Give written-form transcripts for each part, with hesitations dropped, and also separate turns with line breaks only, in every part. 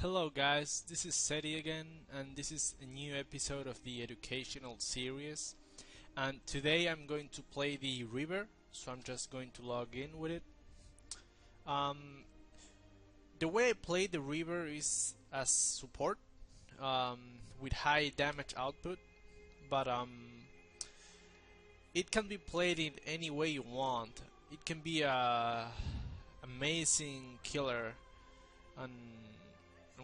Hello guys, this is Seti again, and this is a new episode of the educational series. And today I'm going to play the Reaver, so I'm just going to log in with it. The way I play the Reaver is as support, with high damage output, but it can be played in any way you want. It can be a amazing killer, and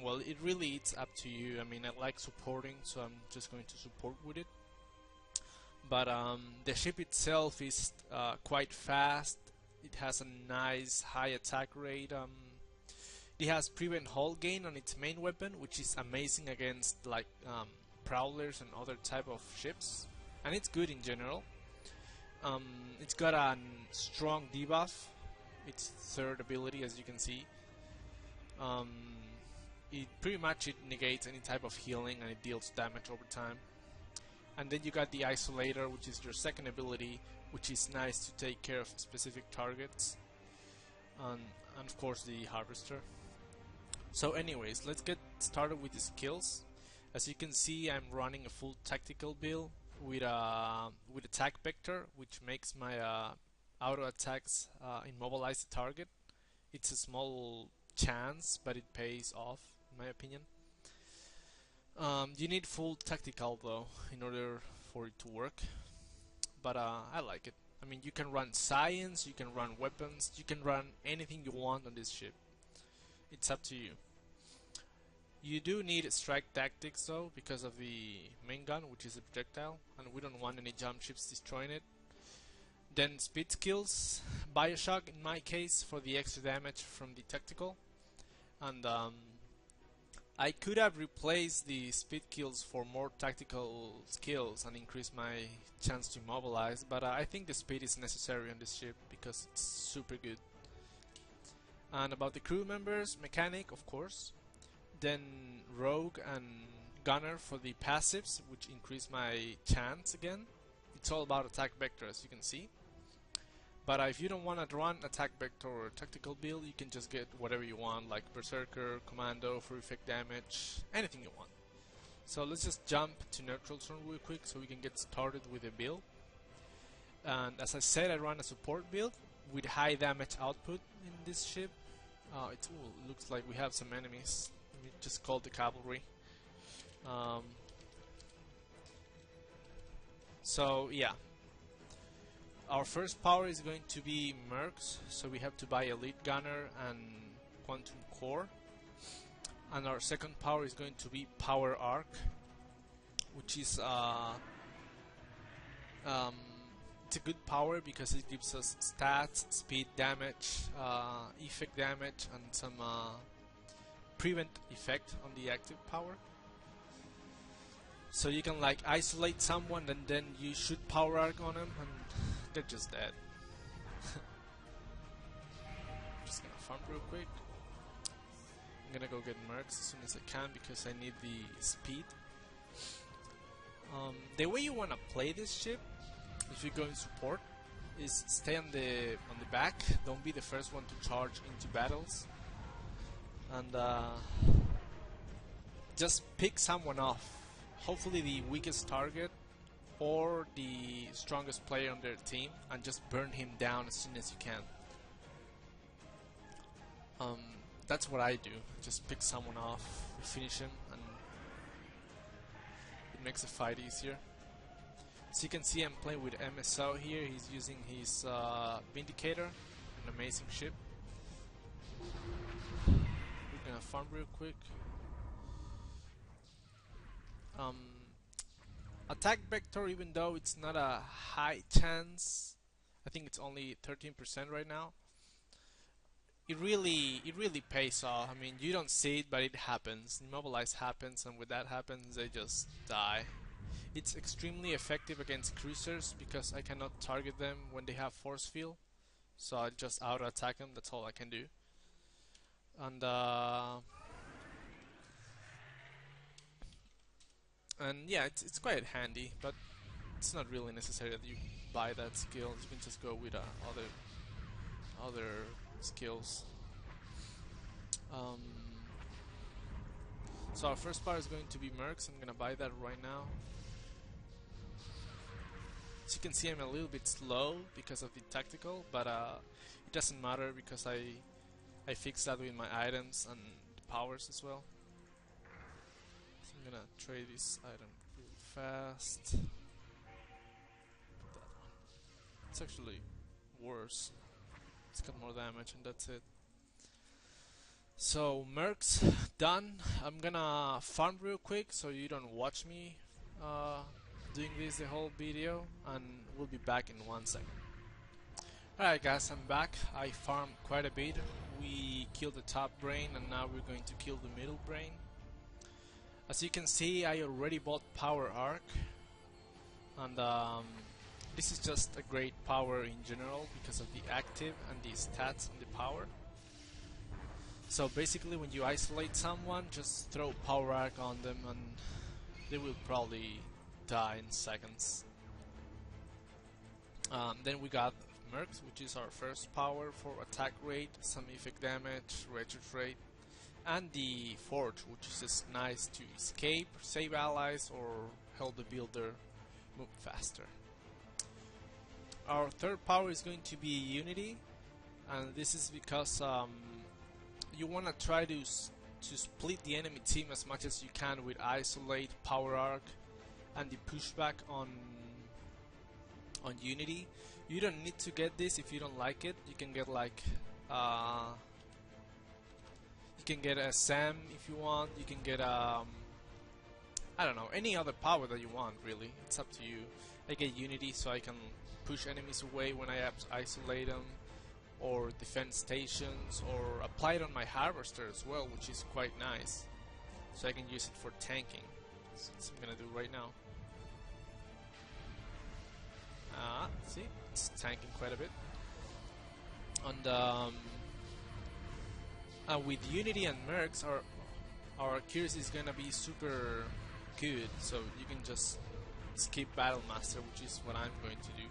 well, it's up to you. I mean, I like supporting, so I'm just going to support with it. But the ship itself is quite fast. It has a nice high attack rate. It has prevent hull gain on its main weapon, which is amazing against like prowlers and other type of ships, and it's good in general. It's got a strong debuff, its third ability, as you can see. It pretty much negates any type of healing, and it deals damage over time. And then you got the Isolator, which is your second ability, which is nice to take care of specific targets, and of course the Harvester. So anyways, let's get started with the skills. As you can see, I'm running a full tactical build with attack vector, which makes my auto attacks immobilize the target. It's a small chance, but it pays off, in my opinion. You need full tactical though in order for it to work, but I like it. I mean, you can run science, you can run weapons, you can run anything you want on this ship. It's up to you. You do need strike tactics though, because of the main gun, which is a projectile, and we don't want any jump ships destroying it. Then speed skills, Bioshock in my case for the extra damage from the tactical, and I could have replaced the speed kills for more tactical skills and increased my chance to immobilize, but I think the speed is necessary on this ship because it's super good. And about the crew members, mechanic of course, then rogue and gunner for the passives, which increase my chance again. It's all about attack vector, as you can see. But if you don't want to run attack vector or tactical build, you can just get whatever you want, like Berserker, Commando for effect damage, anything you want. So let's just jump to neutral zone real quick so we can get started with the build. And as I said, I run a support build with high damage output in this ship. It looks like we have some enemies. Let me just call the cavalry. So yeah. Our first power is going to be Mercs, so we have to buy Elite Gunner and Quantum Core. And our second power is going to be Power Arc, which is it's a good power because it gives us stats, speed damage, effect damage, and some prevent effect on the active power. So you can like isolate someone and then you shoot Power Arc on them and they're just dead. Just gonna farm real quick. I'm gonna go get mercs as soon as I can because I need the speed. The way you wanna play this ship, if you go in support, is stay on the back. Don't be the first one to charge into battles, and just pick someone off. Hopefully the weakest target or the strongest player on their team, and just burn him down as soon as you can. That's what I do. Just pick someone off, finish him, and it makes the fight easier. As you can see, I'm playing with MSO here. He's using his Vindicator, an amazing ship. We're gonna farm real quick. Attack vector, even though it's not a high chance, I think it's only 13% right now. It really pays off. I mean, you don't see it, but it happens. Immobilize happens, and when that happens, they just die. It's extremely effective against cruisers because I cannot target them when they have force field, so I just auto attack them. That's all I can do. And yeah, it's quite handy, but it's not really necessary that you buy that skill. You can just go with other skills. So our first power is going to be Mercs. I'm gonna buy that right now. As you can see, I'm a little bit slow because of the tactical, but it doesn't matter because I fixed that with my items and the powers as well. So I'm gonna trade this item really fast. Put that one. It's actually worse. It's got more damage and that's it. So Mercs done. I'm gonna farm real quick so you don't watch me doing this the whole video, and we'll be back in 1 second. Alright guys, I'm back. I farmed quite a bit. We killed the top brain and now we're going to kill the middle brain. As you can see, I already bought Power Arc, and this is just a great power in general because of the active and the stats and the power. So basically when you isolate someone, just throw Power Arc on them and they will probably die in seconds. Then we got Mercs, which is our first power for attack rate, some effect damage, retreat rate, and the Forge, which is just nice to escape, save allies, or help the builder move faster. Our third power is going to be Unity, and this is because you want to try to split the enemy team as much as you can with Isolate, Power Arc, and the pushback on Unity. You don't need to get this if you don't like it. You can get like you can get a Sam if you want. You can get I don't know, any other power that you want. Really, it's up to you. I get Unity so I can push enemies away when I isolate them, or defend stations, or apply it on my Harvester as well, which is quite nice. So I can use it for tanking. That's what I'm gonna do right now. See, it's tanking quite a bit. And with Unity and Mercs, our accuracy is gonna be super good. So you can just skip Battle Master, which is what I'm going to do.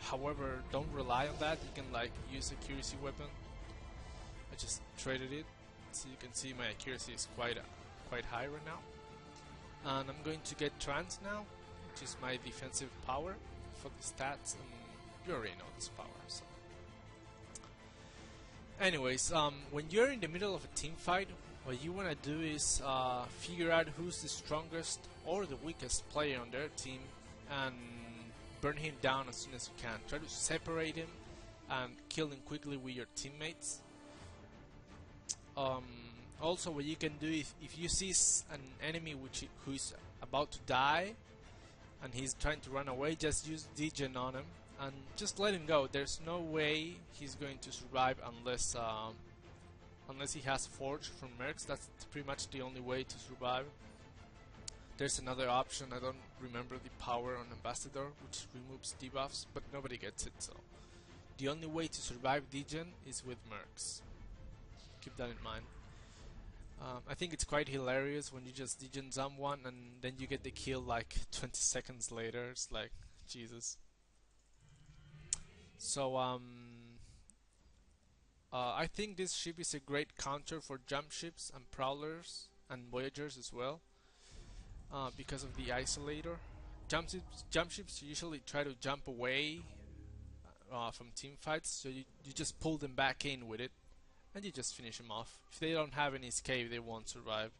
However, don't rely on that. You can like use accuracy weapon. I just traded it, so you can see my accuracy is quite high right now. And I'm going to get Trance now, which is my defensive power for the stats, and you already know this power. So. Anyways, when you're in the middle of a team fight, what you want to do is figure out who's the strongest or the weakest player on their team and burn him down as soon as you can. Try to separate him and kill him quickly with your teammates. Also, what you can do if you see an enemy who's about to die and he's trying to run away, just use Degen on him and just let him go. There's no way he's going to survive unless he has Forge from Mercs. That's pretty much the only way to survive. There's another option, I don't remember the power on Ambassador, which removes debuffs, but nobody gets it, so the only way to survive Degen is with Mercs. Keep that in mind. I think it's quite hilarious when you just Degen someone and then you get the kill like 20 seconds later. It's like, Jesus. So I think this ship is a great counter for jump ships and prowlers and voyagers as well. Because of the isolator. Jump ships usually try to jump away from team fights, so you just pull them back in with it and you just finish them off. If they don't have any escape, they won't survive.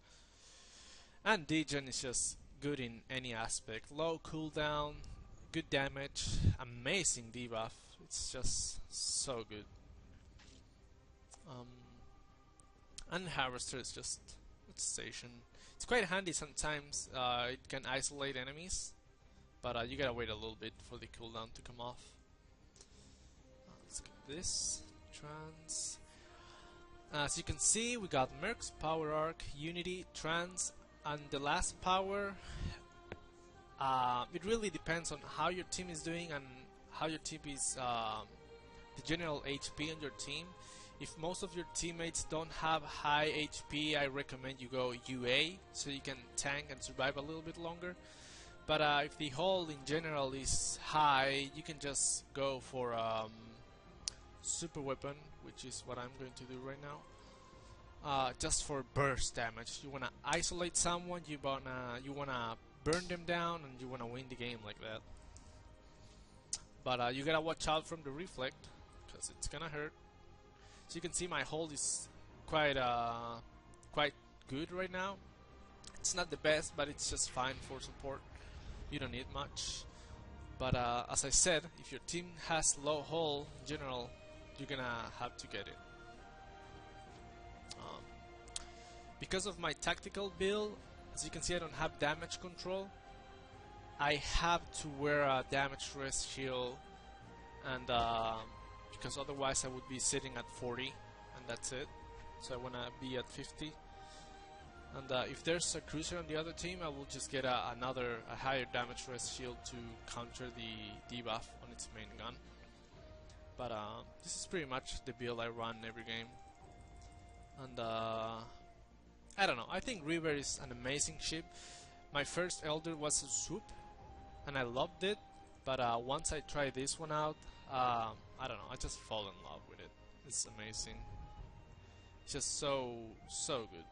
And Degen is just good in any aspect. Low cooldown, good damage, amazing debuff. It's just so good. And Harvester is just station. It's quite handy sometimes. It can isolate enemies, but you gotta wait a little bit for the cooldown to come off. Let's get this. Trance. As you can see, we got Mercs, Power Arc, Unity, Trance, and the last power. It really depends on how your team is doing and how your team is, the general HP on your team. If most of your teammates don't have high HP, I recommend you go UA, so you can tank and survive a little bit longer. But if the hull in general is high, you can just go for super weapon, which is what I'm going to do right now. just for burst damage. You wanna isolate someone, you wanna burn them down, and you wanna win the game like that. But you gotta watch out from the reflect, because it's gonna hurt. So you can see my hold is quite good right now. It's not the best, but it's just fine for support. You don't need much. But as I said, if your team has low hold in general, you're gonna have to get it. Because of my tactical build, as you can see, I don't have damage control. I have to wear a damage rest shield, and because otherwise I would be sitting at 40, and that's it. So I wanna be at 50. And if there's a cruiser on the other team, I will just get a higher damage rest shield to counter the debuff on its main gun. But this is pretty much the build I run every game. And I don't know, I think Reaver is an amazing ship. My first Elder was a swoop, and I loved it. But once I tried this one out, I don't know, I just fall in love with it. It's amazing. It's just so good.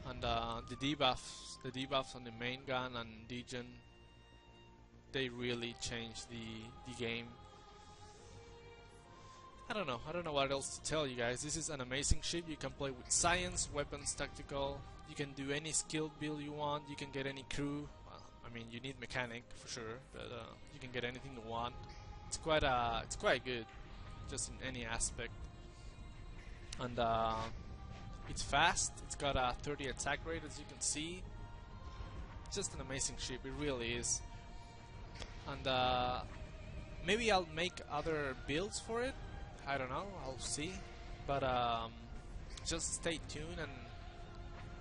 And the debuffs on the main gun and Degen, they really changed the game. I don't know what else to tell you guys. This is an amazing ship. You can play with science, weapons, tactical. You can do any skill build you want. You can get any crew. Well, I mean, you need mechanic for sure, but you can get anything you want. It's quite good, just in any aspect. And it's fast. It's got a 30 attack rate, as you can see. It's just an amazing ship. It really is. And maybe I'll make other builds for it. I don't know. I'll see. But just stay tuned and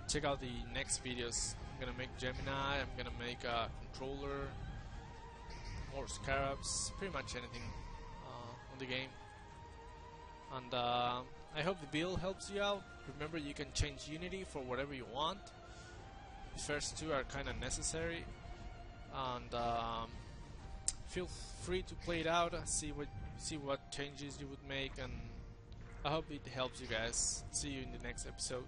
check out the next videos. I'm gonna make Gemini. I'm gonna make a controller, more scarabs, pretty much anything on the game. And I hope the build helps you out. Remember, you can change Unity for whatever you want. The first two are kind of necessary, and feel free to play it out, see what changes you would make, and I hope it helps you guys. See you in the next episode.